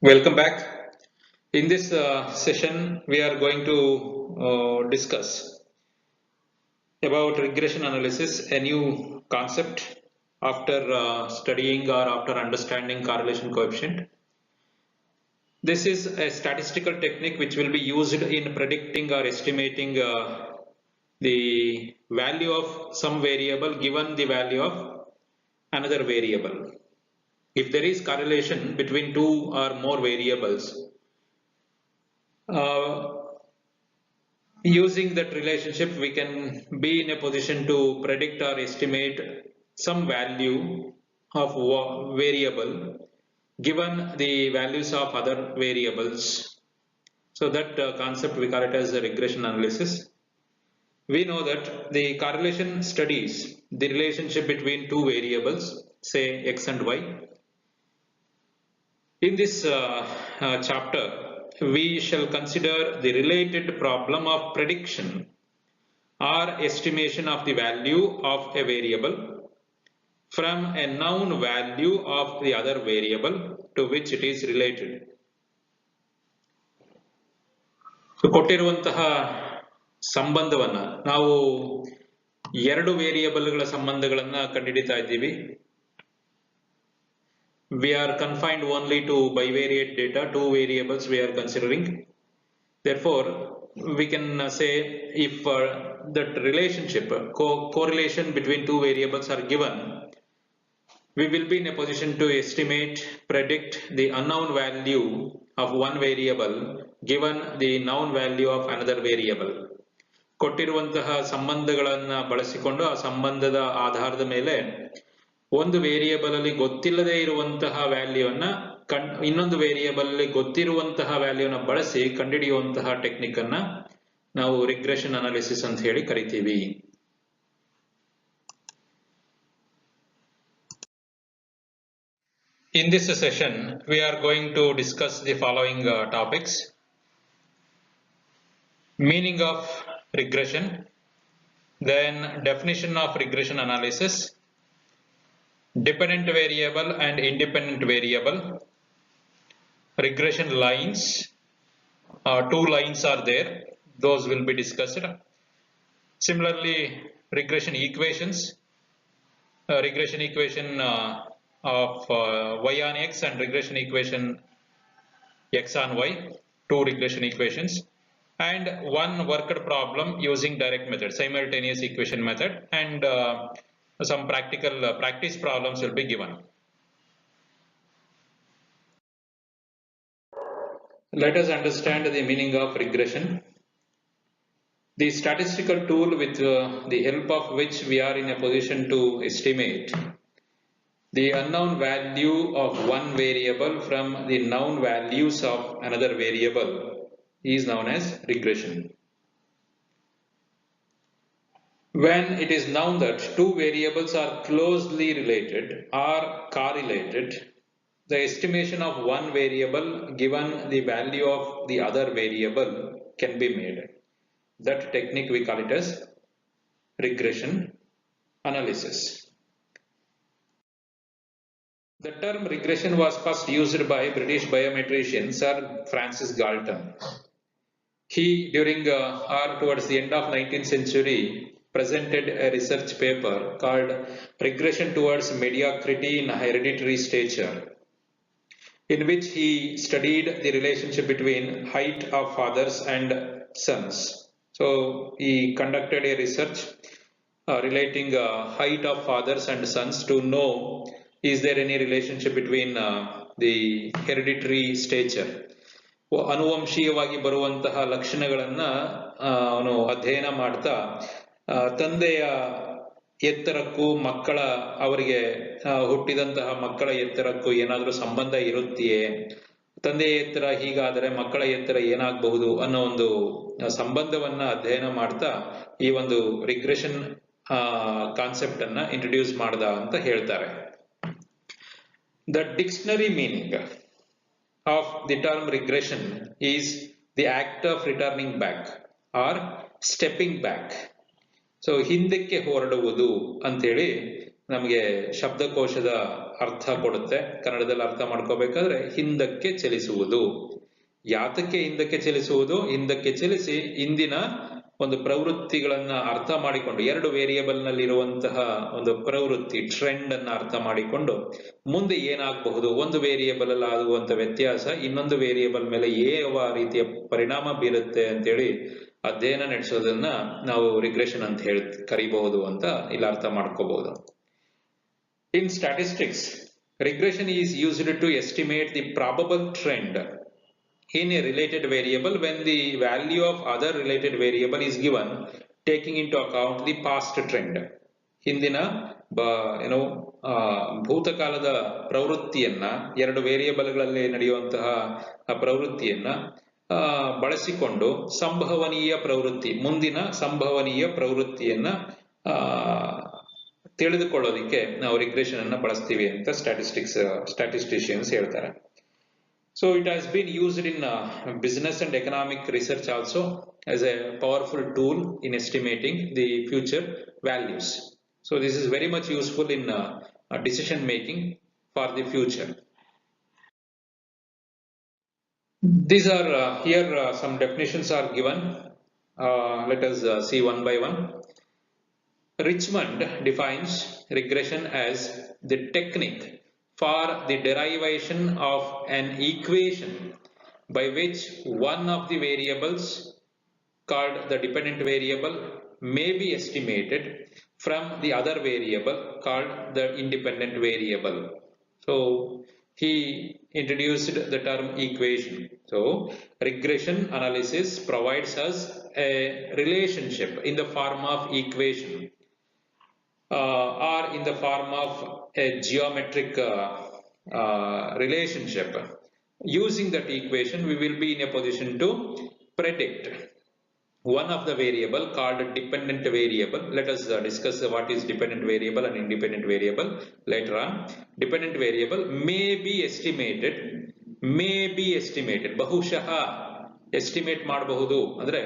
Welcome back. In this session, we are going to discuss about regression analysis, a new concept after studying or after understanding correlation coefficient. This is a statistical technique which will be used in predicting or estimating the value of some variable given the value of another variable. If there is correlation between two or more variables, uh, using that relationship, we can be in a position to predict or estimate some value of variable given the values of other variables. So that concept we call it as a regression analysis. We know that the correlation studies the relationship between two variables, say x and y. In this chapter, we shall consider the related problem of prediction or estimation of the value of a variable from a known value of the other variable to which it is related. So ಕೊಟ್ಟಿರುವಂತಹ ಸಂಬಂಧವನ್ನ ನಾವು ಎರಡು ವೇರಿಯೇಬಲ್ಗಳ ಸಂಬಂಧಗಳನ್ನ ಕಂಡುಹಿಡಿತಾ ಇದ್ದೀವಿ. We are confined only to bivariate data, two variables we are considering. Therefore, we can say if that relationship, correlation between two variables are given, we will be in a position to estimate, predict the unknown value of one variable given the known value of another variable. ಕೊಟ್ಟಿರುವಂತಹ ಸಂಬಂಧಗಳನ್ನ ಬಳಸಿಕೊಂಡು ಆ ಸಂಬಂಧದ ಆಧಾರದ ಮೇಲೆ ಒಂದು variable ಅಲ್ಲಿ ಗೊತ್ತಿಲ್ಲದೆ ಇರುವಂತಹ ವ್ಯಾಲ್ಯೂವನ್ನ ಇನ್ನೊಂದು ವೇರಿಯೇಬಲ್ ಅಲ್ಲಿ ಗೊತ್ತಿರುವಂತಹ ವ್ಯಾಲ್ಯೂನ ಬಳಸಿ ಕಂಡುಹಿಡಿಯುವಂತಹ ಟೆಕ್ನಿಕ್ ಅನ್ನ ನಾವು ರಿಗ್ರೆಷನ್ ಅನಾಲಿಸಿಸ್ ಅಂತ ಹೇಳಿ ಕರಿತೀವಿ. In this session, we are going to discuss the following topics: meaning of regression, then definition of regression analysis, dependent variable and independent variable, regression lines, two lines are there, those will be discussed. Similarly, regression equations, regression equation of y on x and regression equation x on y, two regression equations, and one worked problem using direct method, simultaneous equation method, and some practical practice problems will be given. Let us understand the meaning of regression. The statistical tool with the help of which we are in a position to estimate the unknown value of one variable from the known values of another variable is known as regression. When it is known that two variables are closely related or correlated, the estimation of one variable given the value of the other variable can be made. That technique we call it as regression analysis. The term regression was first used by British biometrician Sir Francis Galton. He, during or towards the end of 19th century, presented a research paper called Regression Towards Mediocrity in Hereditary Stature, in which he studied the relationship between height of fathers and sons. So he conducted a research relating height of fathers and sons to know is there any relationship between the hereditary stature, ಅನುವಂಶೀಯವಾಗಿ ಬರುವಂತಹ ಲಕ್ಷಣಗಳನ್ನ ಅವನು ಅಧ್ಯಯನ ಮಾಡ್ತಾ ತಂದೆಯ ಎತ್ತರಕ್ಕೂ ಮಕ್ಕಳ ಅವರಿಗೆ ಹುಟ್ಟಿದಂತಹ ಮಕ್ಕಳ ಎತ್ತರಕ್ಕೂ ಏನಾದರೂ ಸಂಬಂಧ ಇರುತ್ತೆಯೇ, ತಂದೆಯ ಎತ್ತರ ಹೀಗಾದರೆ ಮಕ್ಕಳ ಎತ್ತರ ಏನಾಗಬಹುದು ಅನ್ನೋ ಒಂದು ಸಂಬಂಧವನ್ನ ಅಧ್ಯಯನ ಮಾಡ್ತಾ ಈ ಒಂದು ರಿಗ್ರೆಷನ್ ಕಾನ್ಸೆಪ್ಟ್ ಅನ್ನ ಇಂಟ್ರೊಡ್ಯೂಸ್ ಮಾಡ್ದ ಅಂತ ಹೇಳ್ತಾರೆ. The dictionary meaning of the term regression is the act of returning back or stepping back. So ಹಿಂದಕ್ಕೆ ಹೊರಡುವುದು ಅಂತೇಳಿ ನಮಗೆ ಶಬ್ದಕೋಶದ ಅರ್ಥ ಕೊಡುತ್ತೆ. ಕನ್ನಡದಲ್ಲಿ ಅರ್ಥ ಮಾಡ್ಕೋಬೇಕಾದ್ರೆ ಹಿಂದಕ್ಕೆ ಚಲಿಸುವುದು. ಯಾತಕ್ಕೆ ಹಿಂದಕ್ಕೆ ಚಲಿಸುವುದು? ಹಿಂದಕ್ಕೆ ಚಲಿಸಿ ಇಂದಿನ ಒಂದು ಪ್ರವೃತ್ತಿಗಳನ್ನ ಅರ್ಥ ಮಾಡಿಕೊಂಡು, ಎರಡು ವೇರಿಯೇಬಲ್ ನಲ್ಲಿರುವಂತಹ ಒಂದು ಪ್ರವೃತ್ತಿ ಟ್ರೆಂಡ್ ಅನ್ನ ಅರ್ಥ ಮಾಡಿಕೊಂಡು ಮುಂದೆ ಏನಾಗಬಹುದು, ಒಂದು ವೇರಿಯೇಬಲ್ ಅಲ್ಲಿ ಆಗುವಂತ ವ್ಯತ್ಯಾಸ ಇನ್ನೊಂದು ವೇರಿಯೇಬಲ್ ಮೇಲೆ ಯಾವ ರೀತಿಯ ಪರಿಣಾಮ ಬೀರುತ್ತೆ ಅಂತೇಳಿ ಅಧ್ಯಯನ ನಡೆಸೋದನ್ನ ನಾವು ರಿಗ್ರೆಷನ್ ಅಂತ ಹೇಳಿ ಕರಿಬಹುದು ಅಂತ ಇಲ್ಲಿ ಅರ್ಥ ಮಾಡ್ಕೋಬಹುದು. In statistics, regression is used to estimate the probable trend in a related variable when the value of other related variable is given taking into account the past trend. ಹಿಂದಿನ ಭೂತಕಾಲದ ಪ್ರವೃತ್ತಿಯನ್ನ, ಎರಡು ವೇರಿಯೇಬಲ್ಗಳಲ್ಲಿ ನಡೆಯುವಂತಹ ಪ್ರವೃತ್ತಿಯನ್ನ ಬಳಸಿಕೊಂಡು ಸಂಭವನೀಯ ಪ್ರವೃತ್ತಿ, ಮುಂದಿನ ಸಂಭವನೀಯ ಪ್ರವೃತ್ತಿಯನ್ನ ತಿಳಿದುಕೊಳ್ಳೋದಿಕ್ಕೆ ನಾವು ರಿಗ್ರೆಷನ್ ಅನ್ನ ಬಳಸ್ತೀವಿ ಅಂತ ಸ್ಟ್ಯಾಟಿಸ್ಟಿಷಿಯನ್ಸ್ ಹೇಳ್ತಾರೆ. So it has been used in business and economic research also as a powerful tool in estimating the future values. So this is very much useful in decision making for the future. These are here some definitions are given. Let us see one by one. Richmond defines regression as the technique for the derivation of an equation by which one of the variables called the dependent variable may be estimated from the other variable called the independent variable. So he introduced the term equation. So regression analysis provides us a relationship in the form of equation. Or in the form of a geometric relationship. Using that equation, we will be in a position to predict one of the variable called dependent variable. Let us discuss what is dependent variable and independent variable later on. Dependent variable may be estimated, ಬಹುಶಃ estimate ಮಾಡಬಹುದು. ಅಂದ್ರೆ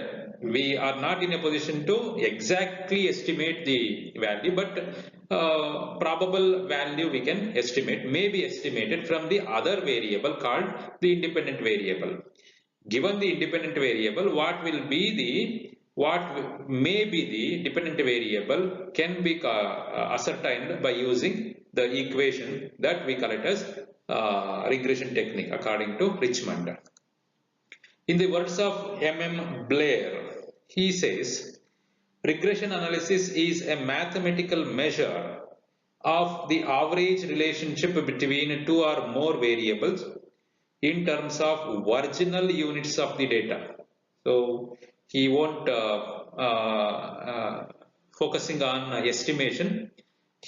we are not in a position to exactly estimate the value, but probable value we can estimate, may be estimated from the other variable called the independent variable. Given the independent variable, what may be the dependent variable can be ascertained by using the equation that we call it as regression technique according to Richmond. In the words of M.M. Blair, he says, regression analysis is a mathematical measure of the average relationship between two or more variables in terms of original units of the data. So he won't focusing on estimation.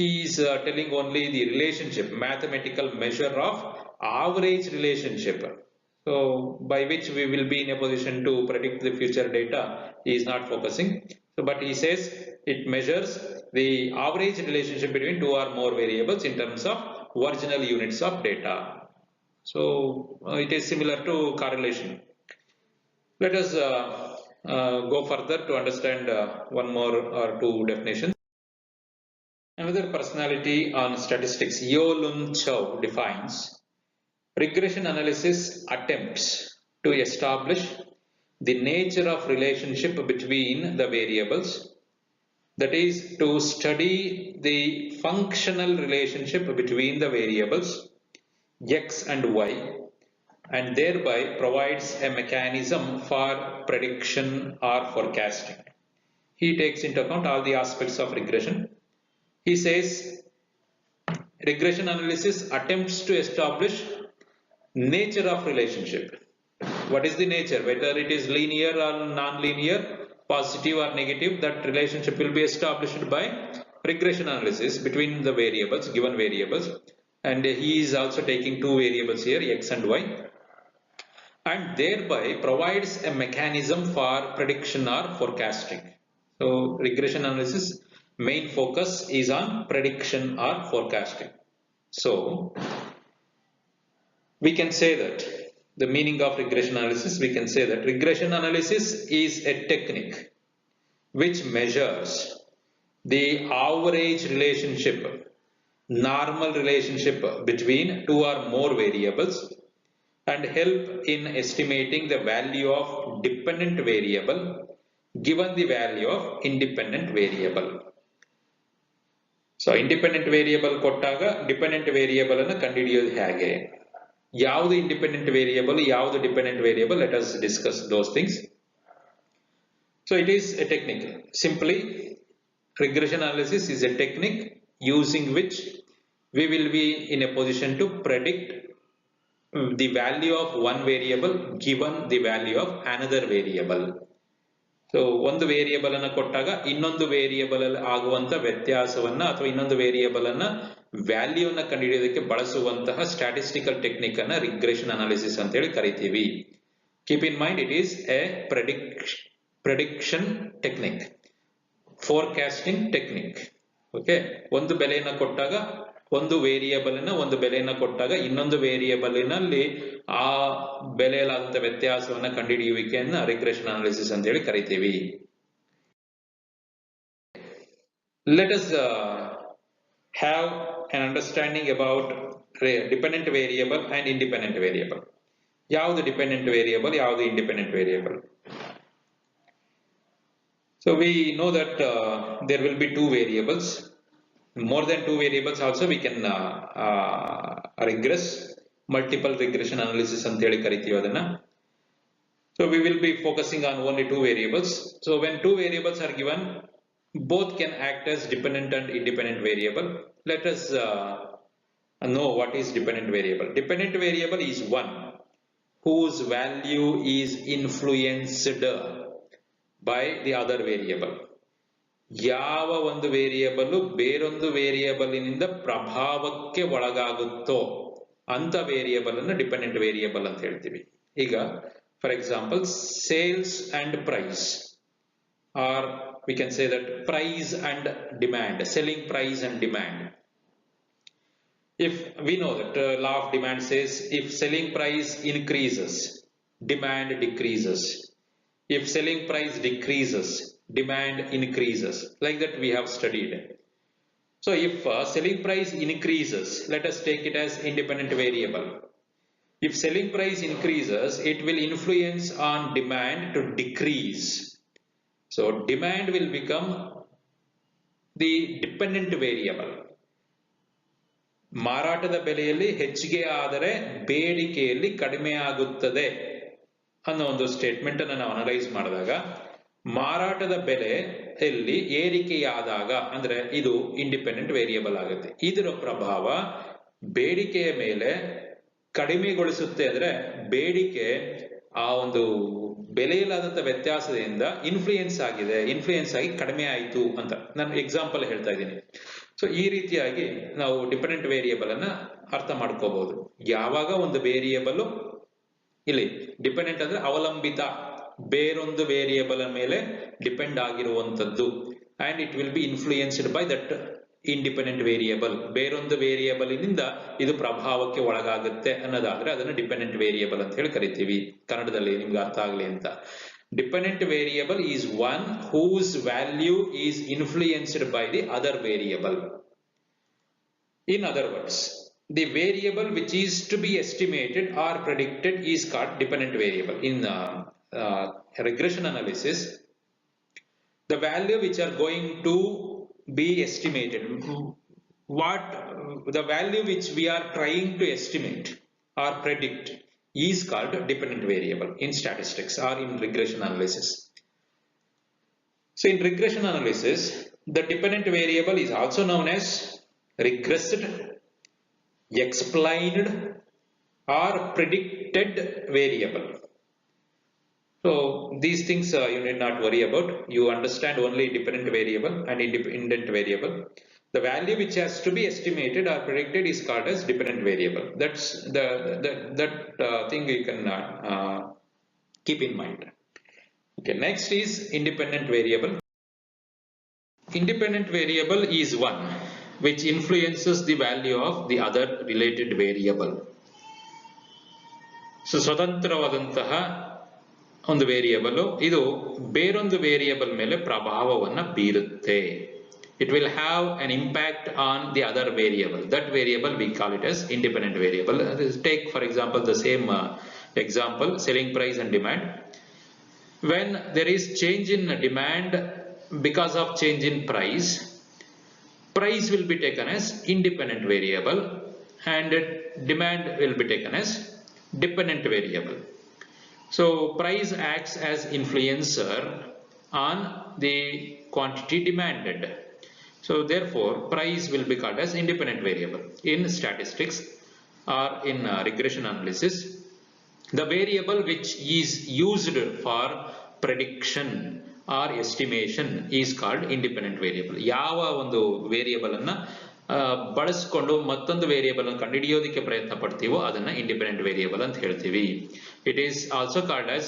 He is telling only the relationship, mathematical measure of average relationship. So by which we will be in a position to predict the future data, he is not focusing. So, but he says it measures the average relationship between two or more variables in terms of original units of data. So it is similar to correlation. Let us go further to understand one more or two definitions. Another personality on statistics, Yo-Lun Chow, defines regression analysis attempts to establish the nature of relationship between the variables, that is to study the functional relationship between the variables x and y, and thereby provides a mechanism for prediction or forecasting. He takes into account all the aspects of regression. He says regression analysis attempts to establish nature of relationship. What is the nature? Whether it is linear or non-linear, positive or negative, that relationship will be established by regression analysis between the variables, given variables. And he is also taking two variables here, x and y, and thereby provides a mechanism for prediction or forecasting. So regression analysis main focus is on prediction or forecasting. So we can say that the meaning of regression analysis, we can say that regression analysis is a technique which measures the average relationship normal relationship between two or more variables and help in estimating the value of dependent variable given the value of independent variable. So independent variable ಕೊಟ್ಟಾಗ dependent variable ಅನ್ನು ಕಂಡುಹಿಡಿಯೋದು ಹೇಗೆ, ಯಾವುದು independent variable ಯಾವುದು dependent variable, let us discuss those things. So it is a technique. Simply, regression analysis is a technique using which we will be in a position to predict the value of one variable given the value of another variable. So ಒಂದು variable ಅನ್ನು ಕೊಟ್ಟಾಗ ಇನ್ನೊಂದು variable ಅಲ್ಲಿ ಆಗುವಂತ ವ್ಯತ್ಯಾಸವನ್ನ ಅಥವಾ ಇನ್ನೊಂದು variable ಅನ್ನ ವ್ಯಾಲ್ಯೂ ಅನ್ನ ಕಂಡುಹಿಡಿಯೋದಕ್ಕೆ ಬಳಸುವಂತಹ ಸ್ಟ್ಯಾಟಿಸ್ಟಿಕಲ್ ಟೆಕ್ನಿಕ್ ಅನ್ನ ರಿಗ್ರೆಷನ್ ಅನಾಲಿಸಿಸ್ ಅಂತ ಹೇಳಿ ಕರಿತೀವಿ. Keep in mind, it is A prediction technique, forecasting technique. Okay, ಒಂದು ಬೆಲೆಯನ್ನ ಕೊಟ್ಟಾಗ ಒಂದು ವೇರಿಯಬಲ್ನ ಒಂದು ಬೆಲೆಯನ್ನ ಕೊಟ್ಟಾಗ ಇನ್ನೊಂದು ವೇರಿಯಬಲ್ನಲ್ಲಿ ಆ ಬೆಲೆಯಲ್ಲಾದಂತ ವ್ಯತ್ಯಾಸವನ್ನ ಕಂಡುಹಿಡಿಯುವಿಕೆಯನ್ನ ರಿಗ್ರೆಷನ್ ಅನಾಲಿಸಿಸ್ ಅಂತ ಹೇಳಿ ಕರಿತೀವಿ. Let us have an understanding about dependent variable and independent variable. ಯಾವುದು ಡಿಪೆಂಡೆಂಟ್ ವೇರಿಯಬಲ್, ಯಾವುದು independent variable? So we know that there will be two variables. More than two variables also we can regress, multiple regression analysis ಅಂತ ಹೇಳಿ ಕರಿತೀವಿ ಅದನ್ನ. So we will be focusing on only two variables. So when two variables are given, both can act as dependent and independent variable. Let us know what is dependent variable. Dependent variable is one whose value is influenced by the other variable. ಯಾವ ಒಂದು variable ಬೇರೊಂದು ವೇರಿಯಬಲ್ನಿಂದ ಪ್ರಭಾವಕ್ಕೆ ಒಳಗಾಗುತ್ತೋ ಅಂತ variable ಅನ್ನು dependent variable ಅಂತ ಹೇಳ್ತೀವಿ. ಈಗ for example sales and price, or we can say that price and demand, selling price and demand. If we know that law of demand says if selling price increases, demand decreases. If selling price decreases, demand increases. Like that we have studied. So if selling price increases, let us take it as independent variable. If selling price increases, it will influence on demand to decrease. So demand will become the dependent variable. ಮಾರಾಟದ ಬೆಲೆಯಲ್ಲಿ ಹೆಚ್ಚಿಗೆ ಆದರೆ ಬೇಡಿಕೆಯಲ್ಲಿ ಕಡಿಮೆ ಆಗುತ್ತದೆ ಅನ್ನೋ ಒಂದು statement ಅನ್ನು ನಾವು ಅನಲೈಸ್ ಮಾಡಿದಾಗ, ಮಾರಾಟದ ಬೆಲೆಯಲ್ಲಿ ಏರಿಕೆಯಾದಾಗ ಅಂದ್ರೆ ಇದು ಇಂಡಿಪೆಂಡೆಂಟ್ ವೇರಿಯಬಲ್ ಆಗುತ್ತೆ. ಇದರ ಪ್ರಭಾವ ಬೇಡಿಕೆಯ ಮೇಲೆ ಕಡಿಮೆಗೊಳಿಸುತ್ತೆ. ಅಂದ್ರೆ ಬೇಡಿಕೆ ಆ ಒಂದು ಬೆಲೆಯಲ್ಲಾದಂತ ವ್ಯತ್ಯಾಸದಿಂದ ಇನ್ಫ್ಲೂಯೆನ್ಸ್ ಆಗಿ ಕಡಿಮೆ ಆಯಿತು ಅಂತ ನಾನು ಎಕ್ಸಾಂಪಲ್ ಹೇಳ್ತಾ ಇದ್ದೀನಿ. ಸೊ ಈ ರೀತಿಯಾಗಿ ನಾವು ಡಿಪೆಂಡೆಂಟ್ ವೇರಿಯಬಲ್ ಅನ್ನ ಅರ್ಥ ಮಾಡ್ಕೋಬಹುದು. ಯಾವಾಗ ಒಂದು ವೇರಿಯಬಲ್ ಇಲ್ಲಿ ಡಿಪೆಂಡೆಂಟ್ ಅಂದ್ರೆ ಅವಲಂಬಿತ, ಬೇರೊಂದು ವೇರಿಯಬಲ್ ಮೇಲೆ ಡಿಪೆಂಡ್ ಆಗಿರುವಂತದ್ದು, and it will be influenced by that independent variable. ಬೇರೊಂದು ವೇರಿಯಬಲ್ ನಿಂದ ಇದು ಪ್ರಭಾವಕ್ಕೆ ಒಳಗಾಗುತ್ತೆ ಅನ್ನೋದಾದ್ರೆ ಅದನ್ನು ಡಿಪೆಂಡೆಂಟ್ ವೇರಿಯಬಲ್ ಅಂತ ಹೇಳಿ ಕರಿತೀವಿ. ಕನ್ನಡದಲ್ಲಿ ನಿಮ್ಗೆ ಅರ್ಥ ಆಗಲಿ ಅಂತ. Dependent variable is one whose value is influenced by the other variable. In other words, the variable which is to be estimated or predicted is called dependent variable. In regression analysis, the value which are going to be estimated, the value which we are trying to estimate or predict is called dependent variable in statistics or in regression analysis. So in regression analysis, the dependent variable is also known as regressed, explained or predicted variable. So these things you need not worry about. You understand only dependent variable and independent variable. The value which has to be estimated or predicted is called as dependent variable. That's that thing you can keep in mind. Okay, next is independent variable. Independent variable is one which influences the value of the other related variable. So ಸ್ವತಂತ್ರವಾದಂತಹ ಒಂದು variable ಇದು ಬೇರೊಂದು variable ಮೇಲೆ ಪ್ರಭಾವವನ್ನು ಬೀರುತ್ತೆ. it will have an impact on the other variable. That variable we call it as independent variable. Take for example the same example, selling price and demand. When there is change in demand because of change in price, price will be taken as independent variable and demand will be taken as dependent variable. So price acts as influencer on the quantity demanded. So therefore price will be called as independent variable. In statistics or in regression analysis, the variable which is used for prediction or estimation is called independent variable. ಯಾವ ಒಂದು variable ಅನ್ನ ಬಳಸಿಕೊಂಡು ಮತ್ತೊಂದು variable ಅನ್ನು ಕಂಡುಹಿಡಿಯೋದಕ್ಕೆ ಪ್ರಯತ್ನ ಪಡ್ತೀವೋ ಅದನ್ನ independent variable ಅಂತ ಹೇಳ್ತೀವಿ. It is also called as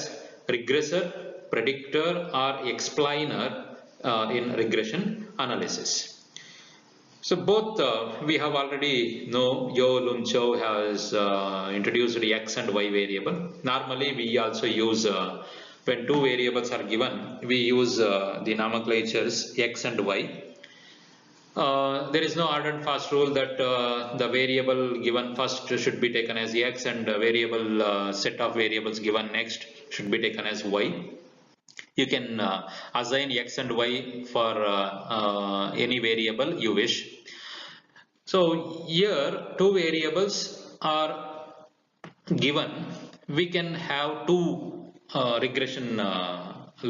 regressor, predictor or explainer in regression analysis. So both we have already know Yo Lun Chow has introduced the x and y variable. Normally we also use when two variables are given, we use the nomenclatures x and y. There is no hard and fast rule that the variable given first should be taken as x and the variable set of variables given next should be taken as y. You can assign x and y for any variable you wish. So here two variables are given, we can have two regression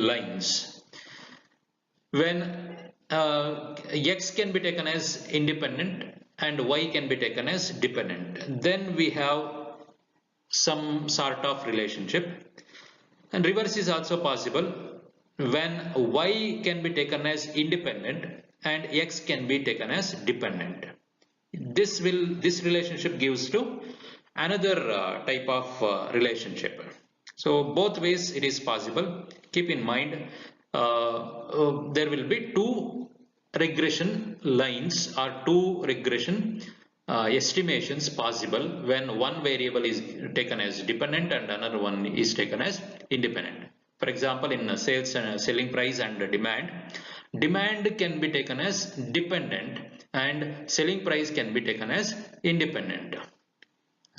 lines. When x can be taken as independent and y can be taken as dependent, then we have some sort of relationship. And reverse is also possible. When y can be taken as independent and x can be taken as dependent, this relationship gives to another type of relationship. So both ways it is possible. Keep in mind there will be two regression lines or two regression estimations possible when one variable is taken as dependent and another one is taken as independent. For example, in sales and selling price and demand, demand can be taken as dependent and selling price can be taken as independent.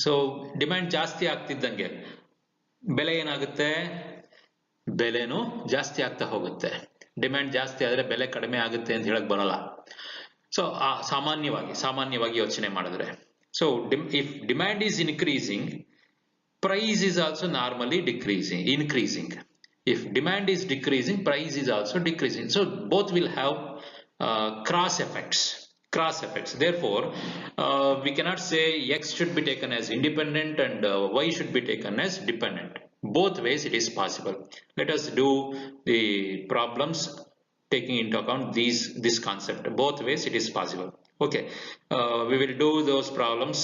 So demand ಜಾಸ್ತಿ ಆಗ್ತಿದ್ದಂಗೆ ಬೆಲೆ ಏನಾಗುತ್ತೆ, ಬೆಲೆನೂ ಜಾಸ್ತಿ ಆಗ್ತಾ ಹೋಗುತ್ತೆ. Demand ಜಾಸ್ತಿ ಆದರೆ ಬೆಲೆ ಕಡಿಮೆ ಆಗುತ್ತೆ ಅಂತ ಹೇಳಕ್ ಬರಲ್ಲ. ಸೊ ಸಾಮಾನ್ಯವಾಗಿ ಯೋಚನೆ ಮಾಡಿದ್ರೆ, so if demand is increasing, price is also normally increasing. If demand is decreasing, price is also decreasing. So both will have cross effects. Therefore we cannot say x should be taken as independent and y should be taken as dependent. Both ways it is possible. Let us do the problems taking into account this concept. Both ways it is possible. Okay, we will do those problems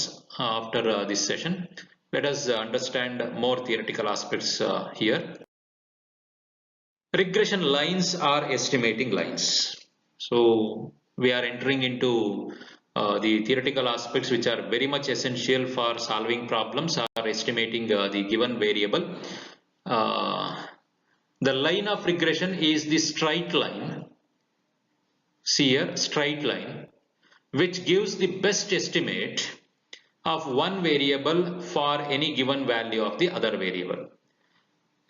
after this session. Let us understand more theoretical aspects here. Regression lines are estimating lines. So we are entering into the theoretical aspects which are very much essential for solving problems or estimating the given variable. The line of regression is the straight line. See here, straight line, which gives the best estimate of one variable for any given value of the other variable.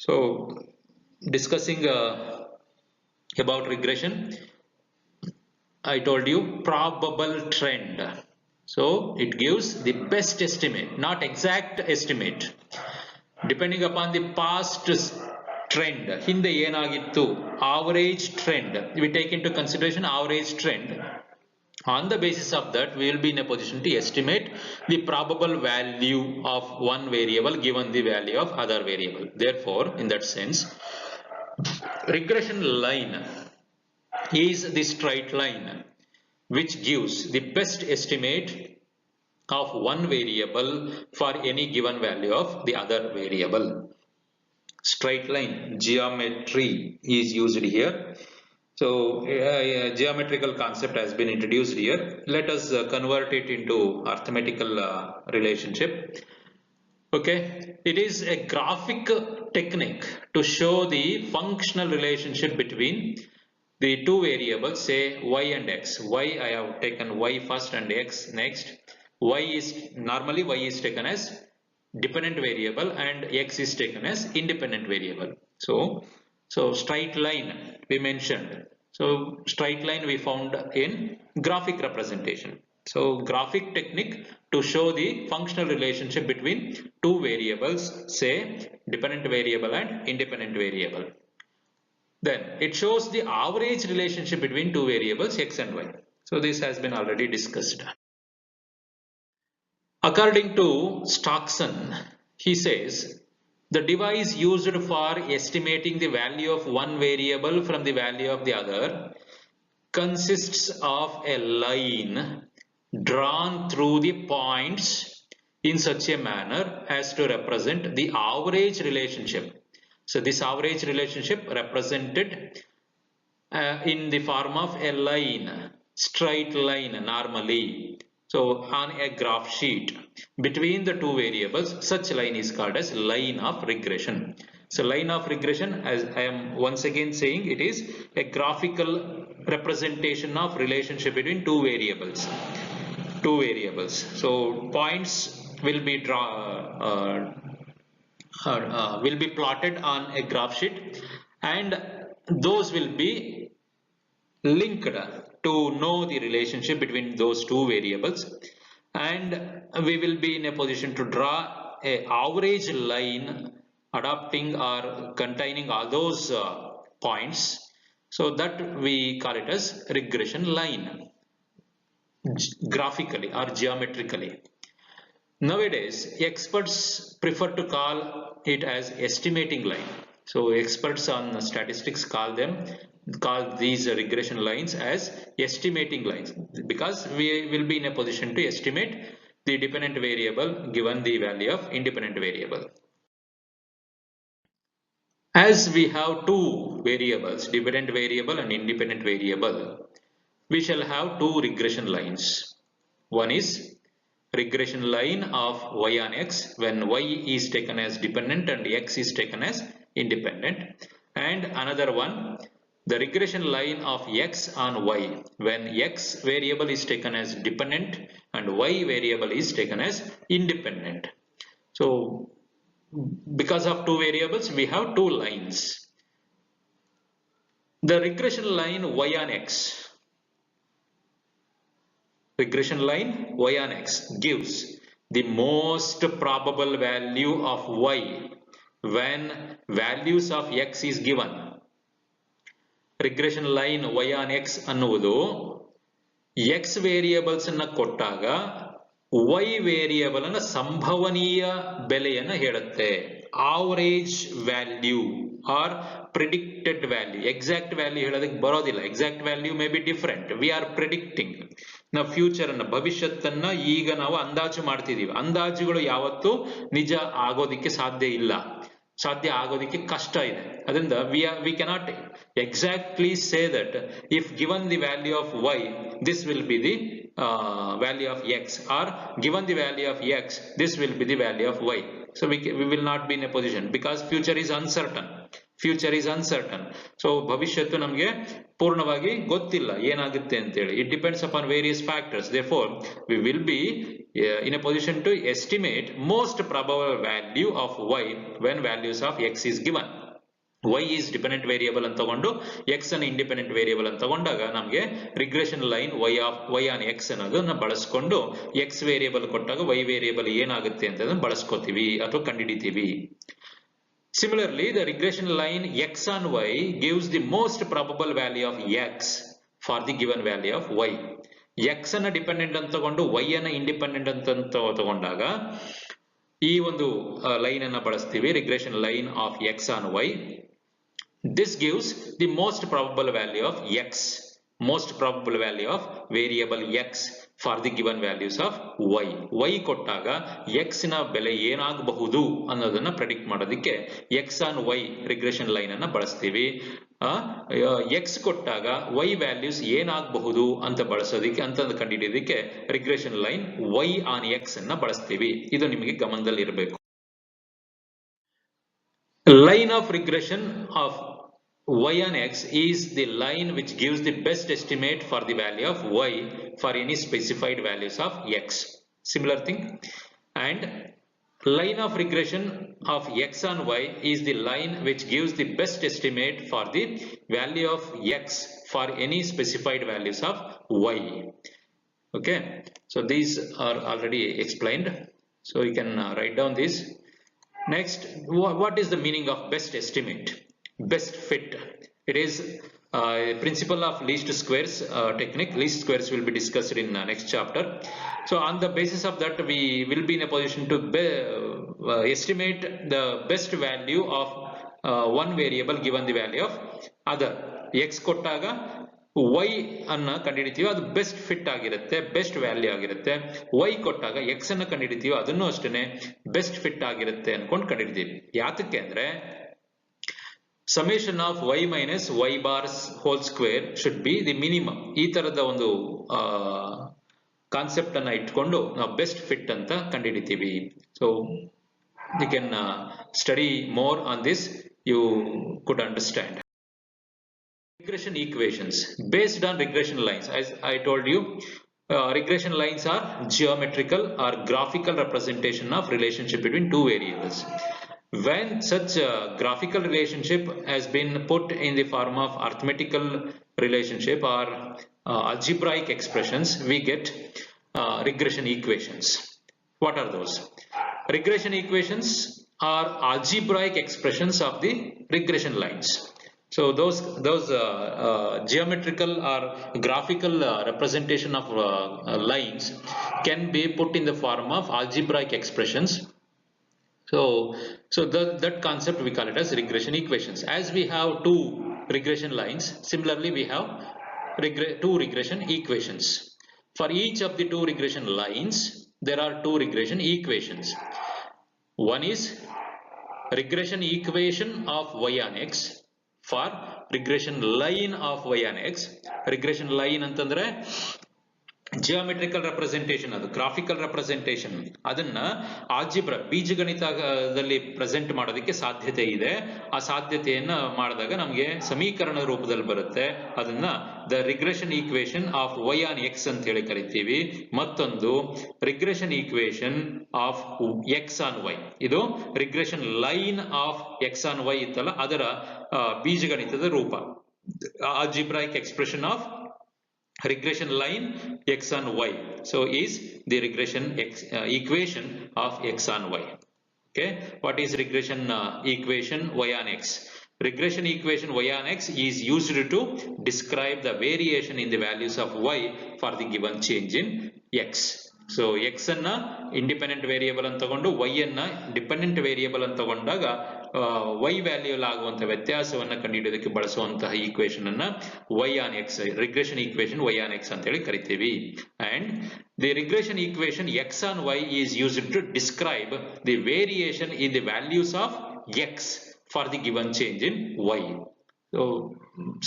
So discussing about regression, I told you probable trend. So it gives the best estimate, not exact estimate. Depending upon the past trend, ಹಿಂದೆ ಏನಾಗಿತ್ತು, average trend, we take into consideration average trend. On the basis of that, we will be in a position to estimate the probable value of one variable given the value of other variable. Therefore, in that sense, regression line is the straight line which gives the best estimate of one variable for any given value of the other variable. Straight line geometry is used here. So a geometrical concept has been introduced here. Let us convert it into arithmetical relationship. Okay, it is a graphic technique to show the functional relationship between the two variables, say y and x. Y, I have taken y first and x next. Normally y is taken as dependent variable and x is taken as independent variable. So straight line we mentioned. So straight line we found in graphic representation. So graphic technique to show the functional relationship between two variables, say dependent variable and independent variable. Then it shows the average relationship between two variables x and y. So this has been already discussed. According to Stockson, he says the device used for estimating the value of one variable from the value of the other consists of a line drawn through the points in such a manner as to represent the average relationship. So this average relationship represented in the form of a line, straight line normally. So on a graph sheet between the two variables, such line is called as line of regression. So line of regression, as I am once again saying, it is a graphical representation of relationship between two variables. So points will be will be plotted on a graph sheet, and those will be linked to know the relationship between those two variables, and we will be in a position to draw a average line adopting or containing all those points, so that we call it as regression line, graphically or geometrically. Nowadays, experts prefer to call it as estimating line. So experts on statistics call these regression lines as estimating lines, because we will be in a position to estimate the dependent variable given the value of independent variable. As we have two variables, dependent variable and independent variable, we shall have two regression lines. One is regression line of y on x when y is taken as dependent and x is taken as independent, and another one, the regression line of x on y when x variable is taken as dependent and y variable is taken as independent. So because of two variables, we have two lines. The regression line y on x gives the most probable value of y when values of x is given. Regression line y on x ಅನ್ನುವುದು x variables ಅನ್ನು ಕೊಟ್ಟಾಗ y variable ಅನ್ನ ಸಂಭವನೀಯ ಬೆಲೆಯನ್ನು ಹೇಳುತ್ತೆ. Average value or predicted value, exact value ಹೇಳೋದಕ್ಕೆ ಬರೋದಿಲ್ಲ. Exact value may be different. We are predicting. ನಾವು ಫ್ಯೂಚರ್ ಅನ್ನ, ಭವಿಷ್ಯತ್ತನ್ನ ಈಗ ನಾವು ಅಂದಾಜು ಮಾಡ್ತಿದೀವಿ. ಅಂದಾಜುಗಳು ಯಾವತ್ತೂ ನಿಜ ಆಗೋದಿಕ್ಕೆ ಸಾಧ್ಯ ಆಗೋದಿಕ್ಕೆ ಕಷ್ಟ ಇದೆ. ಅದರಿಂದ we cannot exactly say that if given the value of y, this will be the value of x, or given the value of x, this will be the value of y. So we will not be in a position, because future is uncertain. So ಭವಿಷ್ಯತ್ತು ನಮಗೆ ಪೂರ್ಣವಾಗಿ ಗೊತ್ತಿಲ್ಲ ಏನಾಗುತ್ತೆ ಅಂತೇಳಿ. It depends upon various factors. Therefore, we will be in a position to estimate most probable value of y when values of x is given. y is dependent variable ಅಂತ ತಗೊಂಡು x ಅನ್ನು independent variable ಅಂತ ತಗೊಂಡಾಗ ನಮಗೆ regression line y on x ಅನ್ನೋದನ್ನ ಬಳಸ್ಕೊಂಡು x variable ಕೊಟ್ಟಾಗ y variable ಏನಾಗುತ್ತೆ ಅಂತ ಬಳಸ್ಕೋತೀವಿ ಅಥವಾ ಕಂಡುಹಿಡಿತೀವಿ. Similarly, the regression line x on y gives the most probable value of x for the given value of y. x ಅನ್ನ ಡಿಪೆಂಡೆಂಟ್ ಅಂತ ತಗೊಂಡು y ಅನ್ನ ಇಂಡಿಪೆಂಡೆಂಟ್ ಅಂತ ತಗೊಂಡಾಗ ಈ ಒಂದು ಲೈನ್ ಅನ್ನ ಬಳಸ್ತೀವಿ, regression line of x on y. This gives the most probable value of x, most probable value of variable x for the given values of y ಕೊಟ್ಟಾಗ x ನ ಬೆಲೆ ಏನಾಗಬಹುದು ಅನ್ನೋದನ್ನ ಪ್ರೆಡಿಕ್ಟ್ ಮಾಡೋದಕ್ಕೆ x on y regression line ಅನ್ನ ಬಳಸ್ತೀವಿ. x ಕೊಟ್ಟಾಗ y values ಏನಾಗಬಹುದು ಅಂತ ಬಳಸೋದಕ್ಕೆ ಅಂತ ಕಂಡುಹಿಡಿಯೋದಕ್ಕೆ regression line y on x ಅನ್ನ ಬಳಸ್ತೀವಿ. ಇದು ನಿಮಗೆ ಗಮನದಲ್ಲಿ ಇರಬೇಕು. Line of regression of y on x is the line which gives the best estimate for the value of y for any specified values of x. Similar thing. And line of regression of x on y is the line which gives the best estimate for the value of x for any specified values of y. Okay, so these are already explained, so you can write down this. Next, what is the meaning of best estimate? Best fit. It is a principle of least squares technique. Least squares will be discussed in next chapter. So on the basis of that, we will be in a position to estimate the best value of one variable given the value of other. X ಕೊಟ್ಟಾಗ y ಅನ್ನ ಕಂಡುಹಿಡಿತೀವಿ, ಅದು best fit ಆಗಿರುತ್ತೆ, best value ಆಗಿರುತ್ತೆ. y ಕೊಟ್ಟಾಗ x ಅನ್ನ ಕಂಡುಹಿಡಿತೀವಿ, ಅದನ್ನು ಅಷ್ಟೇ best fit ಆಗಿರುತ್ತೆ ಅನ್ಕೊಂಡು ಕಂಡುಹಿಡಿತೀವಿ. ಯಾತಕ್ಕೆ ಅಂದ್ರೆ summation of y minus y bars whole square should be the minimum. ಈ ತರದ ಒಂದು ಕಾನ್ಸೆಪ್ಟ್ ಅನ್ನ ಇಟ್ಕೊಂಡು ನಾವು ಬೆಸ್ಟ್ ಫಿಟ್ ಅಂತ ಕಂಡುಹಿಡಿತೀವಿ. So you can study more on this, you could understand. Regression equations based on regression lines. As I told you, regression lines are geometrical or graphical representation of relationship between two variables. When such graphical relationship has been put in the form of arithmetical relationship or algebraic expressions, we get regression equations. What are those? Regression equations are algebraic expressions of the regression lines. So those geometrical or graphical representation of lines can be put in the form of algebraic expressions. So that concept we call it as regression equations. As we have two regression lines, similarly we have two regression equations. For each of the two regression lines, there are two regression equations. One is regression equation of y on x for regression line of y on x. Regression line ಅಂತಂದ್ರೆ geometrical representation, ಅದು graphical representation, ಅದನ್ನ algebra ಬೀಜಗಣಿತದಲ್ಲಿ present ಮಾಡೋದಕ್ಕೆ ಸಾಧ್ಯತೆ ಇದೆ. ಆ ಸಾಧ್ಯತೆಯನ್ನ ಮಾಡಿದಾಗ ನಮಗೆ ಸಮೀಕರಣ ರೂಪದಲ್ಲಿ ಬರುತ್ತೆ. ಅದನ್ನ the regression equation of y on x ಅಂತ ಹೇಳಿ ಕರಿತೀವಿ. ಮತ್ತೊಂದು regression equation of x on y, ಇದು regression line of x on y ಇತ್ತಲ್ಲ, ಅದರ ಬೀಜಗಣಿತದ ರೂಪ. Algebraic expression of regression line x on y, so is the regression equation of x on y. Okay, what is regression equation y on x? Regression equation y on x is used to describe the variation in the values of y for the given change in x. So x ಅನ್ನ independent variable ಅಂತ ತಗೊಂಡು y ಅನ್ನ dependent variable ಅಂತ ತಗೊಂಡಾಗ y value ಆಗುವಂತಹ ವ್ಯತ್ಯಾಸವನ್ನ ಕಂಡುಹಿಡಿಯೋದಕ್ಕೆ ಬಳಸುವಂತಹ equation ಅನ್ನ y on x, regression equation y on x ಅಂತ ಹೇಳಿ ಕರಿತೀವಿ. And the regression equation x on y is used to describe the variation in the values of x for the given change in y. So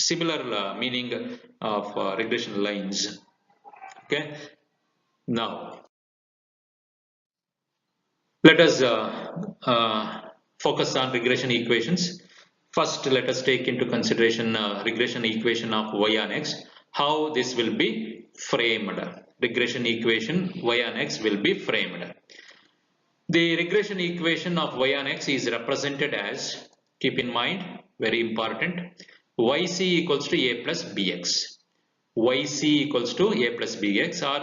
similar meaning of regression lines. Okay, now let us focus on regression equations. First, let us take into consideration regression equation of y on x, how this will be framed. Regression equation y on x will be framed. The regression equation of y on x is represented as, keep in mind, very important, yc equals to a plus bx. yc equals to a plus bx, or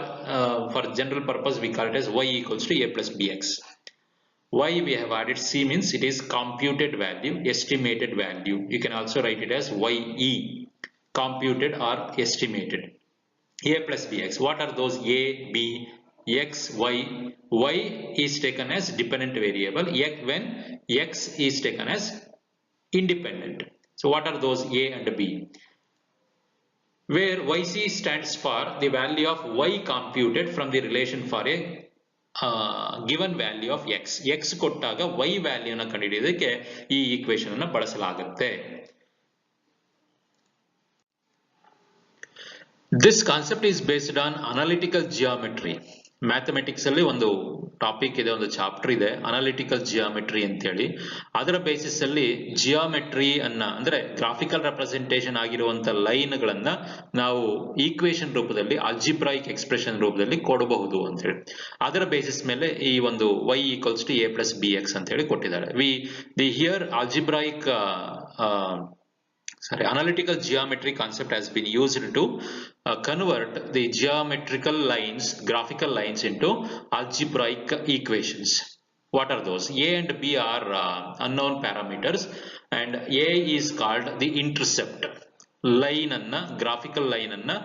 for general purpose we call it as y equals to a plus bx. Y we have added c means it is computed value, estimated value. You can also write it as ye, computed or estimated. A plus bx. What are those a, b, x, y? Y is taken as dependent variable when x is taken as independent. So what are those a and b? Where yc stands for the value of y computed from the relation for a given value of x. x ಕೊಟ್ಟಾಗ y ವ್ಯಾಲ್ಯೂನ ಕಂಡುಹಿಡಿಯೋದಕ್ಕೆ ಈ equation ಅನ್ನು ಬಳಸಲಾಗುತ್ತೆ. This concept is based on analytical geometry, mathematics ಅಲ್ಲಿ ಒಂದು topic ಇದೆ, ಒಂದು chapter ಇದೆ, analytical geometry ಅಂತ ಹೇಳಿ. ಅದರ ಬೇಸಿಸ್ ಅಲ್ಲಿ ಜಿಯೋಮೆಟ್ರಿ ಅಂದ್ರೆ ಗ್ರಾಫಿಕಲ್ ರೆಪ್ರೆಸೆಂಟೇಷನ್ ಆಗಿರುವಂತ ಲೈನ್ ಗಳನ್ನ ನಾವು ಈಕ್ವೇಶನ್ ರೂಪದಲ್ಲಿ, ಅಲ್ಜಿಬ್ರಾಯಿಕ್ ಎಕ್ಸ್ಪ್ರೆಷನ್ ರೂಪದಲ್ಲಿ ಕೊಡಬಹುದು ಅಂತ ಹೇಳಿ. ಅದರ ಬೇಸಿಸ್ ಮೇಲೆ ಈ ಒಂದು y equals to a plus B X ಅಂತ ಹೇಳಿ ಕೊಟ್ಟಿದ್ದಾರೆ. The here algebraic analytical geometry concept has been used to convert the geometrical lines, graphical lines into algebraic equations. What are those? A and B are unknown parameters, and A is called the intercept. Line anna, graphical line anna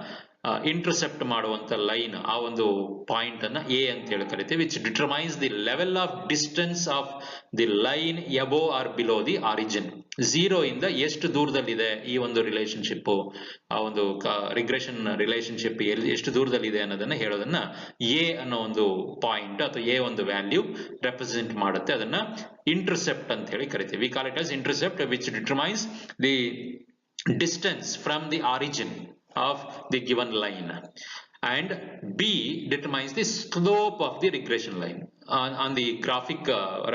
intercept ಮಾಡುವಂತ line, ಆ ಒಂದು point ಅನ್ನ A ಅಂತ ಹೇಳಿ ಕರಿತೀವಿ, which determines the level of distance of the line above or below the origin. 0 ಇಂದ ಎಷ್ಟು ದೂರದಲ್ಲಿದೆ ಈ ಒಂದು ರಿಲೇಶನ್ಶಿಪ್, ಆ ಒಂದು ರಿಗ್ರೆಷನ್ ರಿಲೇಶನ್ಶಿಪ್ ಎಷ್ಟು ದೂರದಲ್ಲಿದೆ ಅನ್ನೋದನ್ನ ಹೇಳೋದನ್ನ ಎ ಅನ್ನೋ ಒಂದು ಪಾಯಿಂಟ್ ಅಥವಾ ಎ ಒಂದು ವ್ಯಾಲ್ಯೂ ರೆಪ್ರೆಸೆಂಟ್ ಮಾಡುತ್ತೆ. ಅದನ್ನ ಇಂಟರ್ಸೆಪ್ಟ್ ಅಂತ ಹೇಳಿ ಕರಿತೀವಿ. We call it as intercept which determines the distance from the origin of the given line, and B determines the slope of the regression line. On the graphic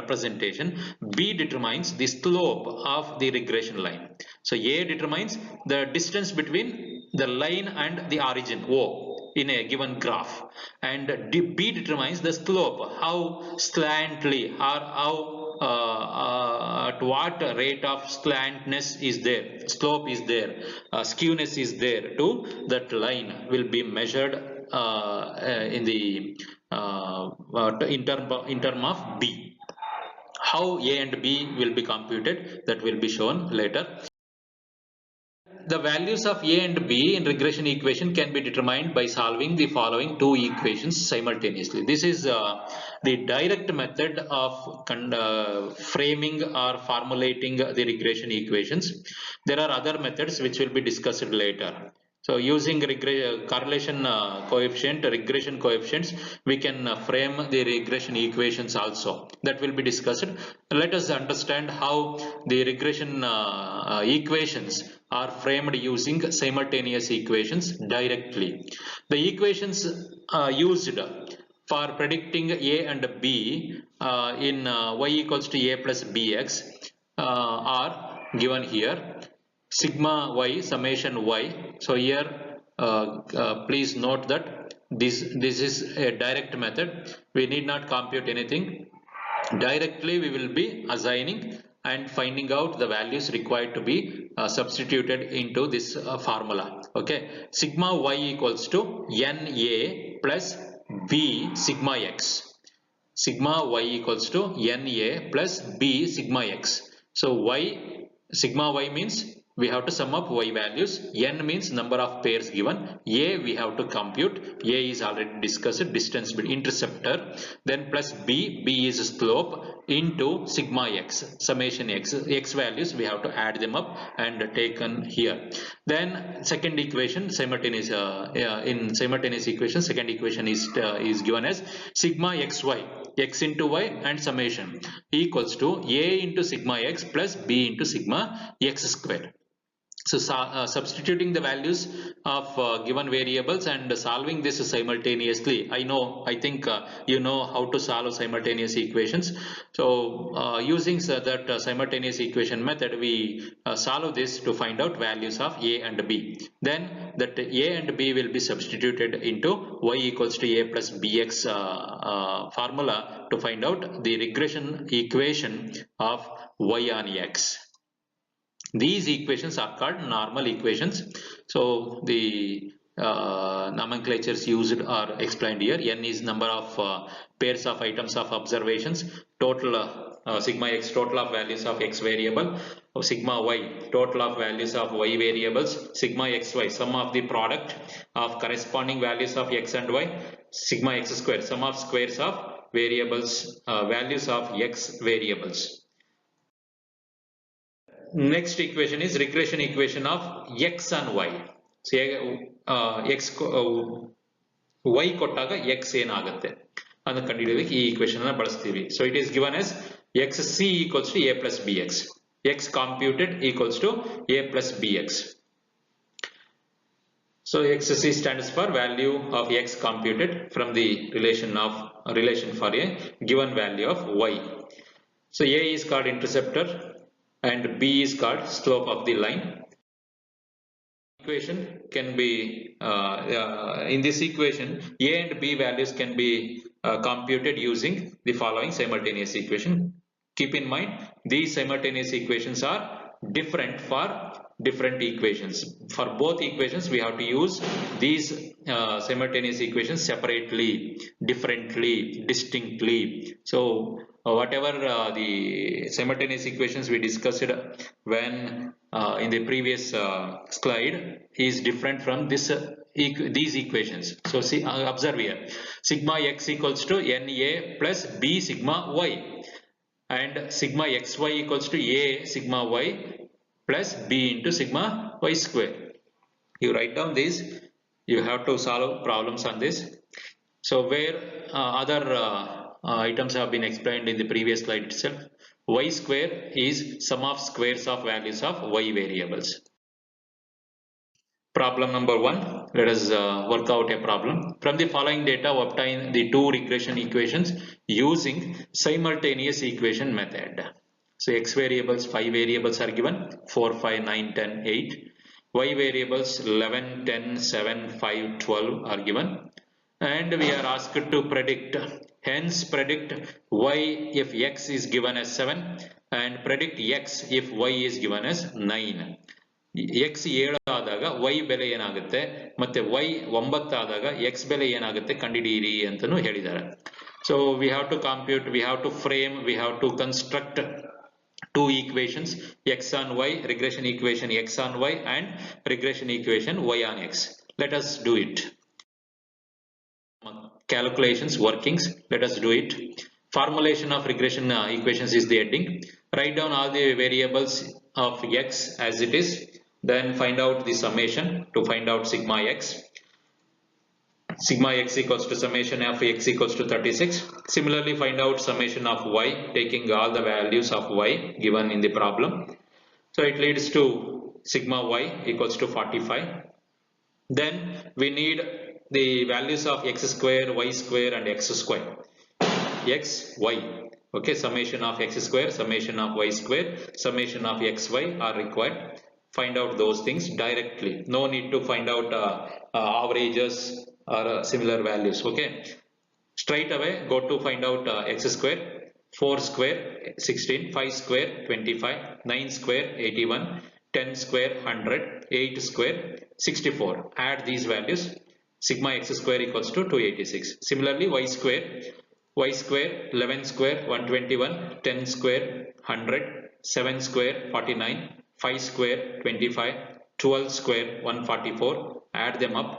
representation, B determines the slope of the regression line. So A determines the distance between the line and the origin O in a given graph, and B determines the slope, how slantly or how at what rate of slantness is there, slope is there, skewness is there to that line will be measured in the in term of B. How A and B will be computed, that will be shown later. The values of A and B in regression equation can be determined by solving the following two equations simultaneously. This is the direct method of framing or formulating the regression equations. There are other methods which will be discussed later. So using correlation coefficient, regression coefficients, we can frame the regression equations also. That will be discussed. Let us understand how the regression equations are framed using simultaneous equations directly. The equations used for predicting A and B in y equals to a plus bx are given here. Sigma y, summation y. So here please note that this is a direct method. We need not compute anything. Directly we will be assigning and finding out the values required to be substituted into this formula. Okay, sigma y equals to NA plus B sigma x. Sigma y equals to NA plus B sigma x. So y, sigma y means we have to sum up y values. N means number of pairs given. A we have to compute. A is already discussed, distance between interceptor. Then plus B, B is slope, into sigma x, summation x. X values we have to add them up and taken here. Then second equation, simultaneous in simultaneous equation, second equation is given as sigma xy, x into y and summation equals to A into sigma x plus B into sigma x square. So substituting the values of given variables and solving this simultaneously. I think you know how to solve simultaneous equations. So using that simultaneous equation method, we solve this to find out values of A and B. Then that A and B will be substituted into y equals to a plus bx formula to find out the regression equation of y on x. These equations are called normal equations. So the nomenclatures used are explained here. N is number of pairs of items of observations. Total sigma x, total of values of x variable. Sigma y, total of values of y variables. Sigma xy, sum of the product of corresponding values of x and y. Sigma x square, sum of squares of variables, values of x variables. Next equation is regression equation of x and y. So x y ಕೊಟ್ಟಾಗ x ಏನಾಗುತ್ತೆ ಅದನ್ನ ಕಂಡುಹಿಡಿಯೋದಕ್ಕೆ ಈ equation ಅನ್ನು ಬಳಸ್ತೀವಿ. So it is given as xc equals to a plus bx. X computed equals to a plus bx. So XC stands for value of X computed from the relation for a given value of Y. So A is called interceptor and B is called slope of the line. Equation can be in this equation A and B values can be computed using the following simultaneous equation. Keep in mind these simultaneous equations are different for different equations. For both equations we have to use these simultaneous equations separately, differently, distinctly. So whatever the simultaneous equations we discussed when in the previous slide is different from these equations. So see, observe here, sigma x equals to Na plus b sigma y, and sigma xy equals to a sigma y plus b into sigma y square. You write down these, you have to solve problems on this. So where other items have been explained in the previous slide itself, y square is sum of squares of values of y variables. Problem number 1, let us work out a problem. From the following data, obtain the two regression equations using simultaneous equation method. So x variables, 5 variables are given, 4, 5, 9, 10, 8. Y variables 11, 10, 7, 5, 12 are given. And we are asked to predict, hence predict y if x is given as 7 and predict x if y is given as 9. x 7 ಆದಾಗ y ಬೆಲೆ ಏನಾಗುತ್ತೆ ಮತ್ತೆ y 9 ಆದಾಗ x ಬೆಲೆ ಏನಾಗುತ್ತೆ ಕಂಡುಹಿಡಿಯಿರಿ ಅಂತಲೂ ಹೇಳಿದ್ದಾರೆ. So we have to compute, we have to frame, we have to construct two equations, x on y, regression equation x on y and regression equation y on x. Let us do it. Calculations, workings, let us do it. Formulation of regression equations is the heading. Write down all the variables of x as it is, then find out the summation to find out sigma x. Sigma x equals to summation of x equals to 36. Similarly, find out summation of y, taking all the values of y given in the problem. So it leads to sigma y equals to 45. Then we need the values of x square, y square and x square. X, y. Okay, summation of x square, summation of y square, summation of x, y are required. Find out those things directly. No need to find out averages or similar values. Okay, straight away go to find out x square. 4 square 16, 5 square 25, 9 square 81, 10 square 100, 8 square 64. Add these values. Sigma x square equals to 286. Similarly, y square 11 square 121, 10 square 100, 7 square 49, 5 square 25, 12 square 144. Add them up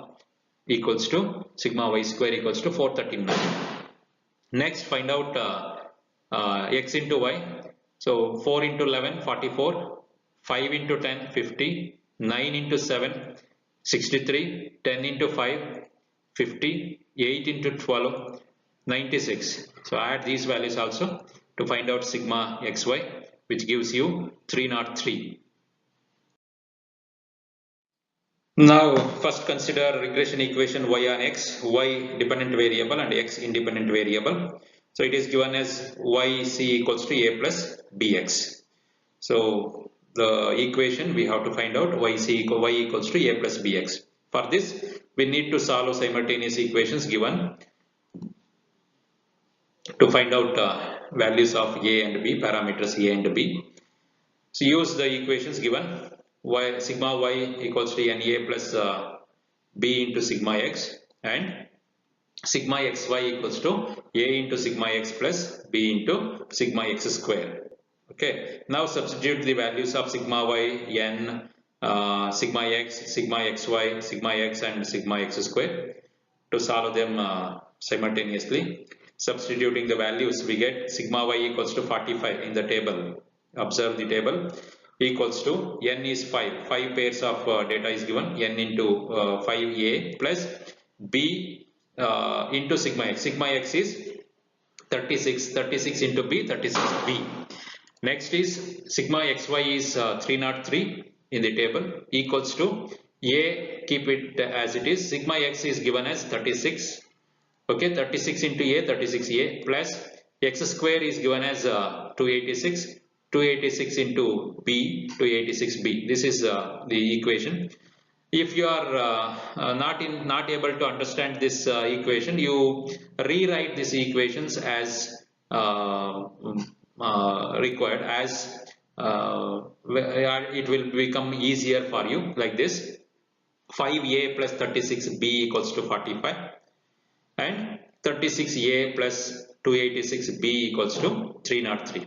equals to sigma y square equals to 439. Next, find out x into y. So 4 into 11 44, 5 into 10 50, 9 into 7 63, 10 into 5 50, 8 into 12 96. So add these values also to find out sigma xy, which gives you 303. Now first consider regression equation y on x, y dependent variable and x independent variable. So it is given as yc equals to a plus bx. So the equation we have to find out y equals to a plus bx. For this we need to solve simultaneous equations given to find out values of a and b, parameters a and b. So use the equations given. Y sigma y equals to Na plus b into sigma x and sigma xy equals to a into sigma x plus b into sigma x square. Okay, now substitute the values of sigma y, n, sigma x, sigma xy, sigma x and sigma x square to solve them simultaneously. Substituting the values, we get sigma y equals to 45 in the table. Observe the table. Equals to n is 5 pairs of data is given, n into 5a plus b into sigma x is 36 into b 36b. Next is sigma xy is 303 in the table equals to A, keep it as it is. Sigma x is given as 36. Okay, 36 into A, 36A plus x square is given as 286. 286 into B, 286B. This is the equation. If you are not able to understand this equation, you rewrite these equations as required, as it will become easier for you like this. 5a plus 36b equals to 45 and 36a plus 286b equals to 303.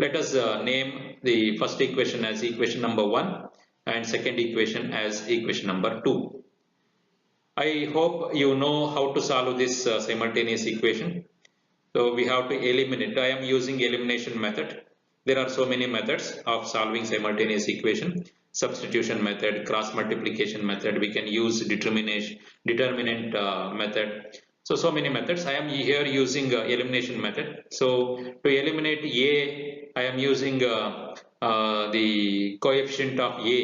Let us name the first equation as equation number 1 and second equation as equation number 2. I hope you know how to solve this simultaneous equation. So we have to eliminate. I am using elimination method. There are so many methods of solving simultaneous equation. Substitution method, cross multiplication method. We can use determinant method. So many methods. I am here using elimination method. So to eliminate a, I am using the coefficient of a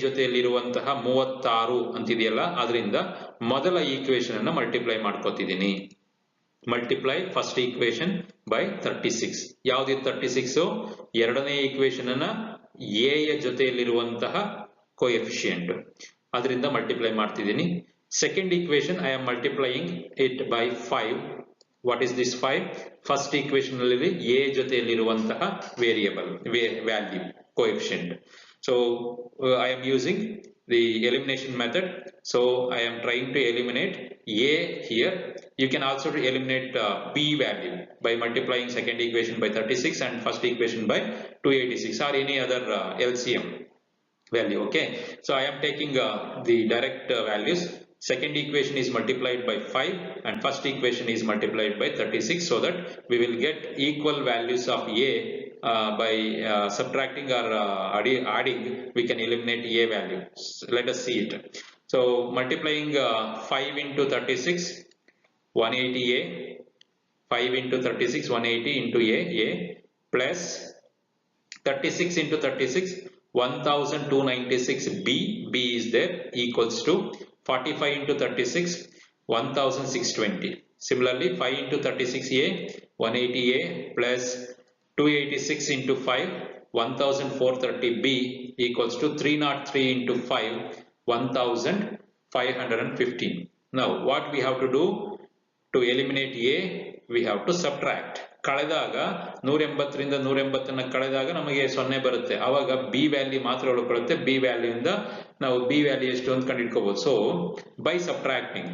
ಜೊತೆಯಲ್ಲಿರುವಂತಹ 36 ಅಂತಿದೆಯಲ್ಲ, ಅದರಿಂದ ಮೊದಲ equation ಅನ್ನು multiply ಮಾಡ್ಕೋತಿದ್ದೀನಿ. Multiply first equation by 36. ಯಾವ್ದು 36? ಎರಡನೇ equation ಅನ್ನ a ಯ ಜೊತೆಯಲ್ಲಿರುವಂತಹ coefficient, ಅದರಿಂದ ಮಲ್ಟಿಪ್ಲೈ ಮಾಡ್ತಿದ್ದೀನಿ. Second equation I am multiplying it by 5. What is this 5? First equation ಅಲ್ಲಿ a ಜೊತೆಯಲ್ಲಿರುವಂತಹ variable value coefficient. So I am using the elimination method. So I am trying to eliminate a here. You can also eliminate b value by multiplying second equation by 36 and first equation by 286 or any other LCM value. Okay, so I am taking the direct values. Second equation is multiplied by 5 and first equation is multiplied by 36, so that we will get equal values of a. By subtracting or adding, we can eliminate a value. Let us see it. So multiplying 5 into 36, 180a. 5 into 36, 180 into a plus 36 into 36, 1296b. b is there, equals to 45 into 36, 1620. Similarly, 5 into 36a, 180a plus 286 into 5, 1430b equals to 303 into 5, 1515. Now what we have to do to eliminate a? We have to subtract. ಕಳೆದಾಗ 180 ರಿಂದ 180 ಕಳೆದಾಗ ನಮಗೆ 0 ಬರುತ್ತೆ. ಆವಾಗ b value ಮಾತ್ರ ಉಳ್ಕೊಳ್ಳುತ್ತೆ. b value ಇಂದ ನಾವು b value ಎಷ್ಟು ಅಂತ ಕಂಡುಹಿಡ್ಕೋಬಹುದು. So by subtracting,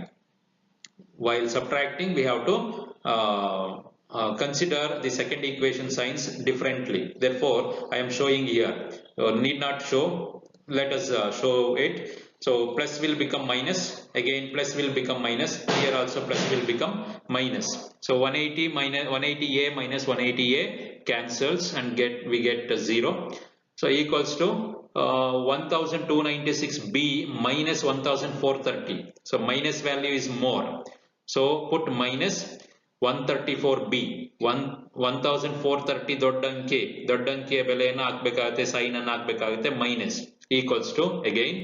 while subtracting we have to consider the second equation signs differently. Therefore I am showing here. Need not show. Let us show it. So plus will become minus, again plus will become minus, here also plus will become minus. So 180 minus 180a minus 180a cancels and we get 0. So equals to 1296b minus 1430. So minus value is more. So put minus 134b. 1430 ದೊಡ್ಡ ಅಂಕೆಯ ಬೆಲೆಯನ್ನು ಹಾಕಬೇಕಾಗುತ್ತೆ, sign ಅನ್ನು ಹಾಕಬೇಕಾಗುತ್ತೆ, minus equals to again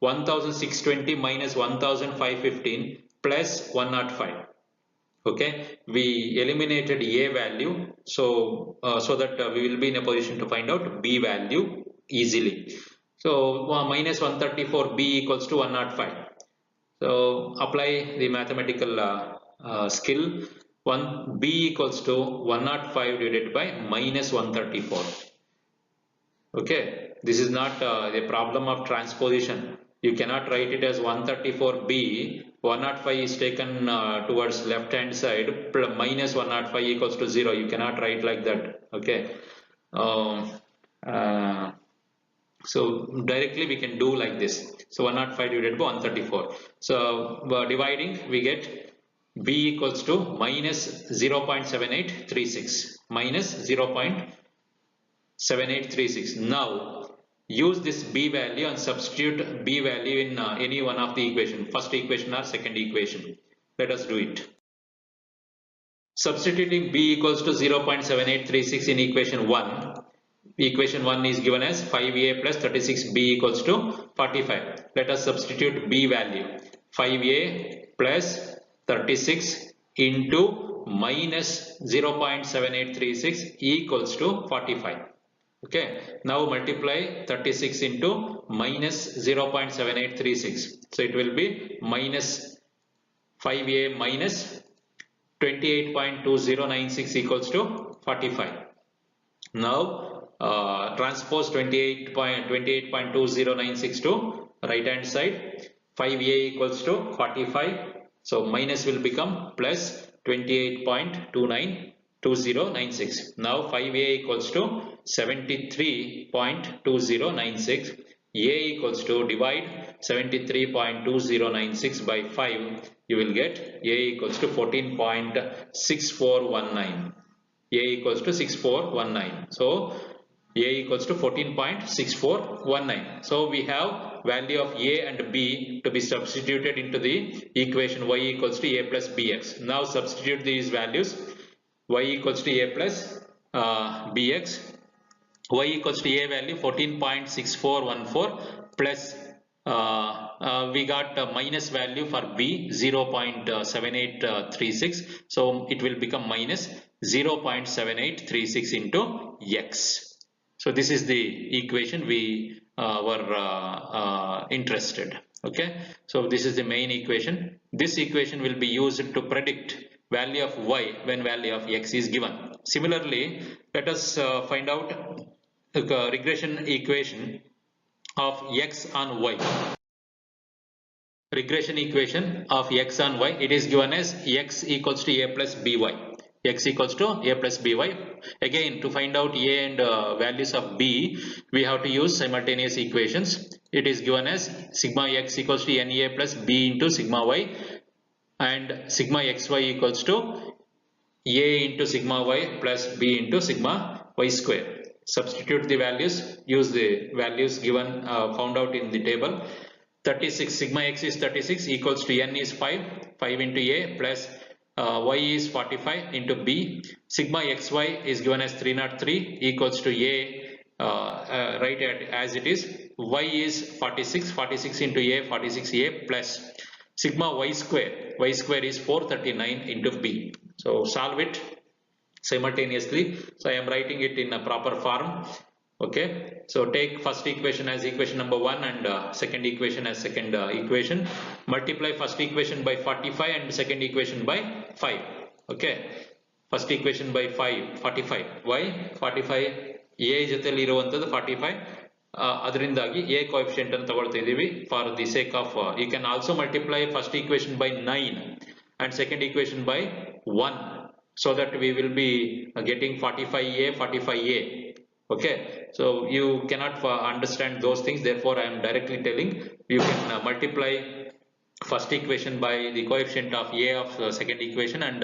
1620 minus 1515 plus 105. Okay, we eliminated a value, so that we will be in a position to find out b value easily. So minus 134b equals to 105. So apply the mathematical skill. B equals to 105 divided by minus 134. Okay, this is not a problem of transposition. You cannot write it as 134b. 105 is taken towards left hand side, minus 105 equals to 0. You cannot write like that. Okay, so directly we can do like this. So 105 divided by 134. So dividing, we get b equals to minus 0.7836, minus 0.7836. Now use this b value and substitute b value in any one of the equation, first equation or second equation. Let us do it. Substituting b equals to 0.7836 in equation 1, Equation 1 is given as 5a plus 36b equals to 45. Let us substitute b value. 5a plus 36 into minus 0.7836 equals to 45. Okay, now multiply 36 into minus 0.7836. So it will be minus 5a minus 28.2096 equals to 45. Now transpose 28.2096 to right hand side. 5a equals to 45. So minus will become plus 28.2096. Now 5a equals to 73.2096. A equals to divide 73.2096 by 5. You will get A equals to 14.6419. A equals to 6419. So A equals to 14.6419. So we have value of A and B to be substituted into the equation y equals to A plus bx. Now substitute these values. Y equals to A plus bx. Y equals to A value 14.6414 plus we got minus value for B 0.7836. So it will become minus 0.7836 into x. So this is the equation we were interested. Okay. So this is the main equation. This equation will be used to predict value of y when value of x is given. Similarly, let us find out the regression equation of x on y. Regression equation of x on y, it is given as x equals to a plus by. X equals to a plus by. Again, to find out a and values of b, we have to use simultaneous equations. It is given as sigma x equals to na plus b into sigma y, and sigma xy equals to a into sigma y plus b into sigma y square. Substitute the values, use the values given found out in the table. 36, sigma x is 36 equals to n is 5 into a plus y is 45 into b. Sigma xy is given as 303 equals to a, write it as it is. Y is 46 into a, 46a plus sigma y square is 439 into b. So solve it simultaneously. So I am writing it in a proper form. Okay, so take first equation as equation number 1 and second equation as second equation. Multiply first equation by 45 and second equation by 5. Okay, first equation by 45. Why 45? A ಜೊತೆಲಿ ಇರುವಂತದ್ದು 45. ಅದರಿಂದಾಗಿ a coefficient ಅನ್ನು ತಗೊಳ್ತಾ ಇದೀವಿ for the sake of you can also multiply first equation by 9 and second equation by 1, so that we will be getting 45a. Okay, so you cannot understand those things, therefore I am directly telling you can multiply first equation by the coefficient of a of second equation and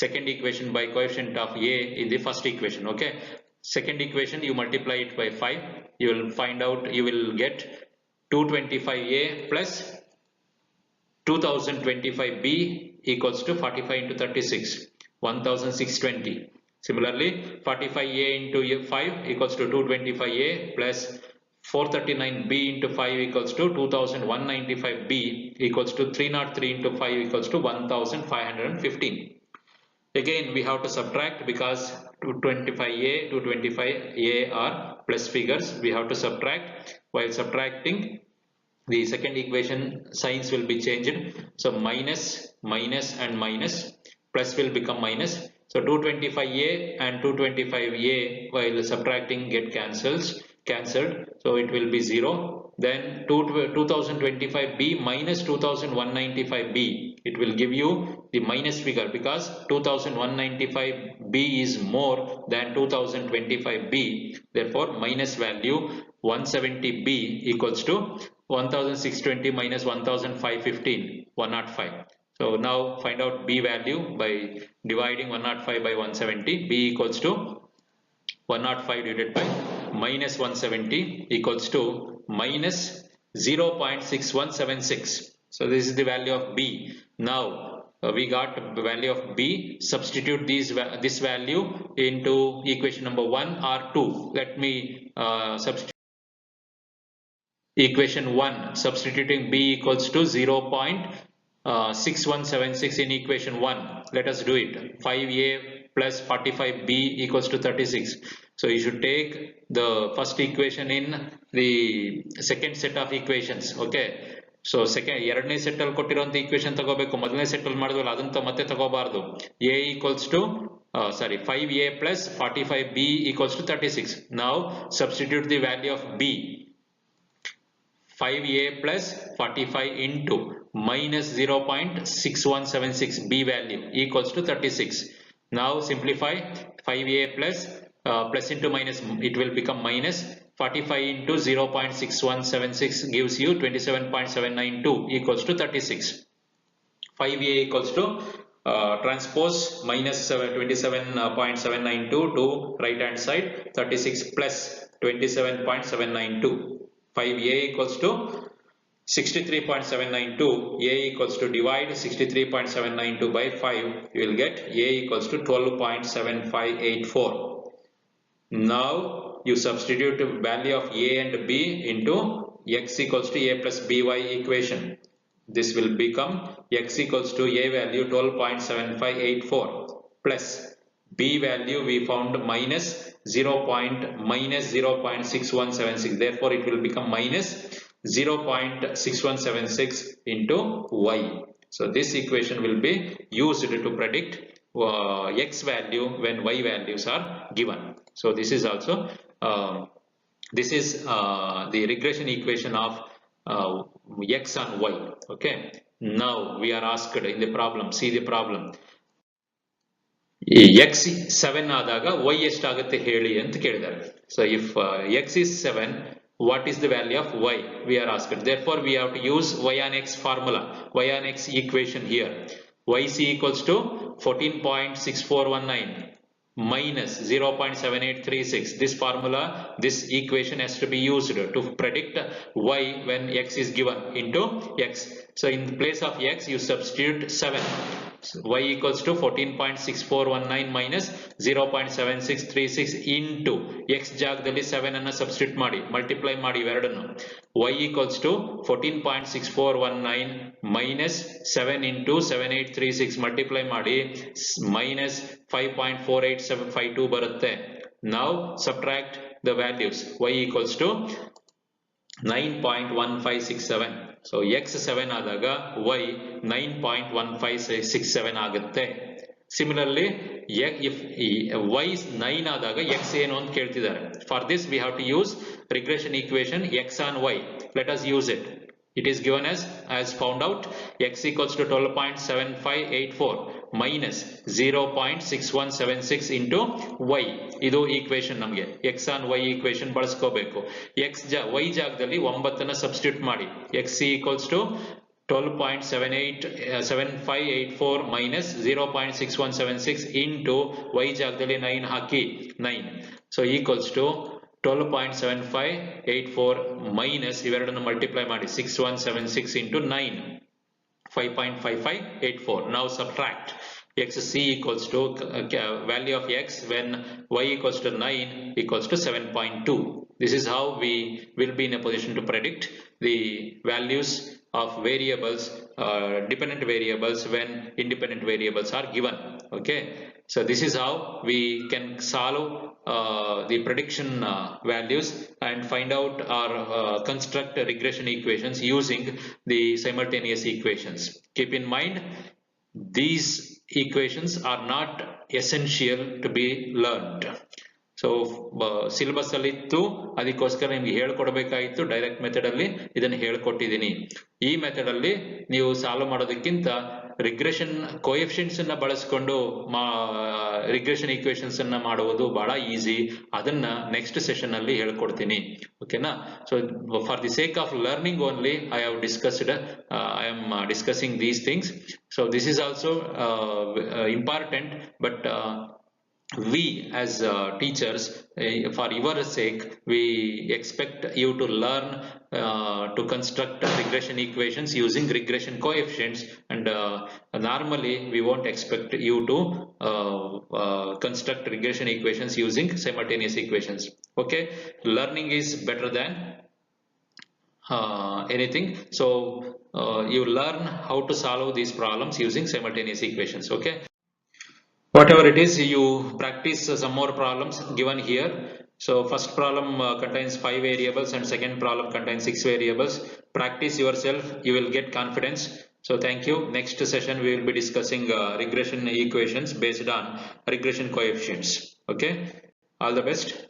second equation by coefficient of a in the first equation. Okay, second equation you multiply it by 5, you will find out, you will get 225a plus 2025b equals to 45 into 36, 1620. Similarly, 45a into 5 equals to 225a plus 439b into 5 equals to 2195b equals to 303 into 5 equals to 1515. Again, we have to subtract because 225a, 225a are plus figures. We have to subtract. While subtracting, the second equation signs will be changed. So minus and minus, plus will become minus. So 225a and 225a while subtracting get cancelled. So it will be 0. Then 2025b minus 2195b. It will give you the minus figure because 2195b is more than 2025b. Therefore minus value 170b equals to 1620 minus 1515, 105. So now find out b value by dividing 105 by 170. B equals to 105 divided by minus 170 equals to minus 0.6176. So this is the value of b. Now we got the value of b. Substitute this value into equation number 1 or 2. Let me substitute equation 1, substituting b equals to 0.6176 in equation 1. Let us do it. 5a plus 45b equals to 36. So you should take the first equation in the second set of equations. Okay. So ಎರಡನೇ set ಅಲ್ಲಿ ಕೊಟ್ಟಿರುವಂತ equation ತಗೋಬೇಕು. ಮೊದಲನೇ set ಅಲ್ಲಿ ಮಾಡಿದ್ವಲ್ಲ ಅದಂತ ಮತ್ತೆ ತಗೋಬಾರ್ದು. a equals to 5a plus 45b equals to 36. Now substitute the value of b. 5a plus 45 into minus 0.6176 b value equals to 36. Now simplify 5a plus into minus, it will become minus 45 into 0.6176 gives you 27.792 equals to 36. 5a equals to transpose minus 27.792 to right hand side, 36 plus 27.792. 5a equals to 63.792. a equals to divide 63.792 by 5. You will get a equals to 12.7584. Now you substitute the value of a and b into x equals to a plus by equation. This will become x equals to a value 12.7584 plus b value we found minus 0.6176. Therefore it will become minus 0.6176 into y. So this equation will be used to predict x value when y values are given. So this is also the regression equation of x and y. Okay. Now we are asked in the problem. See the problem. x 7 ಆದಾಗ y ಎಷ್ಟಾಗುತ್ತೆ ಹೇಳಿ ಅಂತ ಕೇಳಿದ್ದಾರೆ. So if x is 7, what is the value of y? We are asked. Therefore we have to use y on x formula, y on x equation here. yc equals to 14.6419 minus 0.7836. This formula, this equation has to be used to predict y when x is given into x. So in place of x you substitute 7. So y equals to 14.6419 minus 0.7636 into x ಜಾಗದಲ್ಲಿ 7 ಅನ್ನು substitute ಮಾಡಿ multiply ಮಾಡಿ ಇವೆರಡನ್ನು. y equals to 14.6419 minus 7 into 7836 multiply ಮಾಡಿ minus 5.48752 ಬರುತ್ತೆ. Now subtract the values. y equals to 9.1567. So x 7 ಆದಾಗ y 9.1567 ಆಗುತ್ತೆ. Similarly, if y 9 ಆದಾಗ x ಏನು ಅಂತ ಕೇಳ್ತಿದ್ದಾರೆ. For this we have to use regression equation x on y. Let us use it. It is given as found out x equals to 12.7584 minus 0.6176 into y. ಇದು equation ನಮಗೆ x on y equation ಬಳಸ್ಕೋಬೇಕು. y ಜಾಗದಲ್ಲಿ 9 ಅನ್ನು substitute ಮಾಡಿ. x equals to 12.7584 minus 0.6176 into y ಜಾಗದಲ್ಲಿ 9 ಹಾಕಿ 9. So equals to 12.7584 minus ಇವೆರಡನ್ನು multiply ಮಾಡಿ 6176 into 9, 5.5584. Now subtract. xc equals to value of x when y equals to 9 equals to 7.2. This is how we will be in a position to predict the values of variables, dependent variables when independent variables are given. Okay. So this is how we can solve the prediction values and find out or construct regression equations using the simultaneous equations. Keep in mind, these equations are not essential to be learned. So syllabus ಅಲ್ಲಿ ಇತ್ತು, ಅದಕ್ಕೋಸ್ಕರ ನಿಮ್ಗೆ ಹೇಳ್ಕೊಡ್ಬೇಕಾಗಿತ್ತು. Direct method ಅಲ್ಲಿ ಇದನ್ನು ಹೇಳ್ಕೊಟ್ಟಿದ್ದೀನಿ. ಈ method ಅಲ್ಲಿ ನೀವು solve ಮಾಡೋದಕ್ಕಿಂತ ರಿಗ್ರೆಷನ್ ಕೋಎಫಿಷಿಯಂಟ್ಸ್ ಅನ್ನ ಬಳಸ್ಕೊಂಡು ರಿಗ್ರೆಷನ್ ಈಕ್ವೇಶನ್ಸ್ ಅನ್ನ ಮಾಡುವುದು ಬಹಳ ಈಸಿ. ಅದನ್ನ ನೆಕ್ಸ್ಟ್ ಸೆಷನ್ ಅಲ್ಲಿ ಹೇಳ್ಕೊಡ್ತೀನಿ. ಓಕೆನಾ? So for the sake of learning only I have discussing these things. So this is also important, but we as teachers, for your sake, we expect you to learn to construct regression equations using regression coefficients, and normally we won't expect you to construct regression equations using simultaneous equations. Okay, learning is better than anything. So you learn how to solve these problems using simultaneous equations. Okay, whatever it is, you practice some more problems given here. So first problem contains 5 variables and second problem contains 6 variables. Practice yourself, you will get confidence. So thank you. Next session we will be discussing regression equations based on regression coefficients. Okay, all the best.